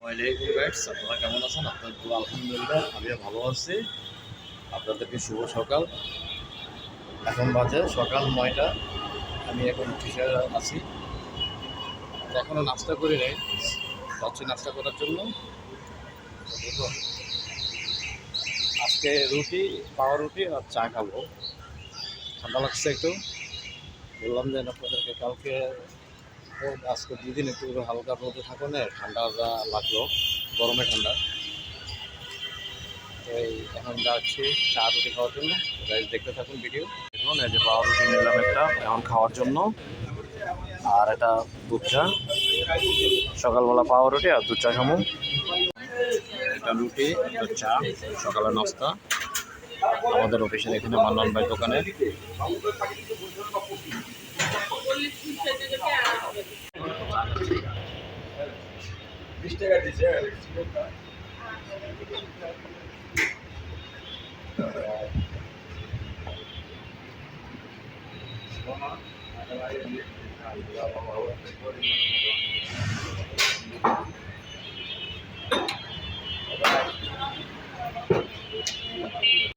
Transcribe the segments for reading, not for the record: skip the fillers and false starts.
ওয়ালাইকুম গাইডস, আপনারা কেমন আছেন? আপনার তো আলহামদুলিল্লাহ আমিও ভালো আছি। আপনাদেরকে শুভ সকাল। এখন বাজে সকাল 9টা। আমি এখন অফিসে আছি। এখনও নাস্তা করি নাই, যাচ্ছি নাস্তা করার জন্য। দেখুন, আজকে রুটি, পাউরুটি আর চা খাবো। ঠান্ডা লাগছে একটু, বললাম যে আপনাদেরকে কালকে আজকে 2 দিন একটু হালকা রোদে থাকো না, ঠান্ডা লাগলো, গরমে ঠান্ডা। এই এখন যাচ্ছি চা রুটি খাওয়ার জন্য। গাইজ দেখতে থাকুন ভিডিও। দেখুন এই যে পাউরুটি নিলাম একটা এখন খাওয়ার জন্য, আর এটা দুধ চা। সকালবেলা পাউরুটি আর দুধ চা খাবো। এটা রুটি, এটা চা, সকালের নাস্তা আমাদের অফিসের এখানে মান্নান ভাই দোকানে।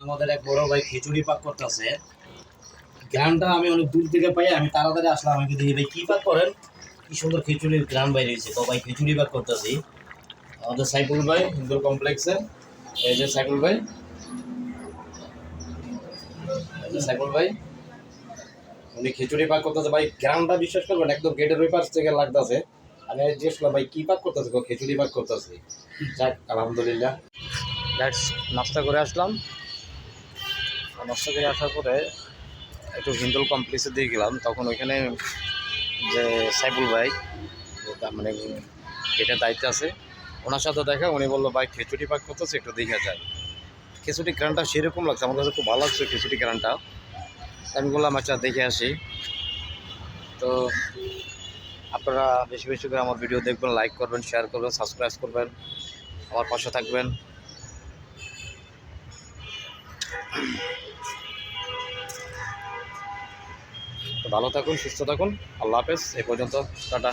আমাদের এক বড় ভাই খিচুড়ি পাক করতেছে। গ্রামটা আমি অনেক দূর থেকে পাই, আমি তাড়াতাড়ি আসলাম। আমি দেখি ভাই কি পাক করেন, কি সুন্দর খিচুড়ির গ্রাম বাইরে হয়েছে। তো ভাই খিচুড়ি পাক করতেছি আমাদের সাইফুল ভাই হিন্দু কমপ্লেক্সে। এই যে সাইফুল ভাই, এই যে সাইফুল ভাই, উনি খিচুড়ি পাক করতেছে। ভাই গ্রামটা বিশ্বাস করবেন একদম গেটের ওই পাশ থেকে লাগতেছে। আমি জিজ্ঞেস করলাম ভাই কি পাক করতেছে, খিচুড়ি পাক করতেছে। যাক আলহামদুলিল্লাহ। নাস্তা করে আসলাম। নাস্তা করে আসার পরে একটু হিন্দুল কমপ্লেক্সে দিয়ে গেলাম। তখন ওইখানে যে সাইফুল ভাই, মানে গেটের দায়িত্বে আছে, ওনার সাথে দেখা। উনি বললো ভাই খিচুড়ি পাক করতেছে, একটু দেখে যায়। খিচুড়ি গ্রানটা সেরকম লাগছে, আমার কাছে খুব ভালো লাগছে খিচুড়ি গ্রানটা। আমি বললাম আচ্ছা দেখে আসি। তো আপনারা বেশি বেশি করে আমার ভিডিও দেখবেন, লাইক করবেন, শেয়ার করবেন, সাবস্ক্রাইব করবেন, আমার পাশে থাকবেন। তো ভালো থাকুন, সুস্থ থাকুন। আল্লাহ হাফেজ। এই পর্যন্ত, টাটা।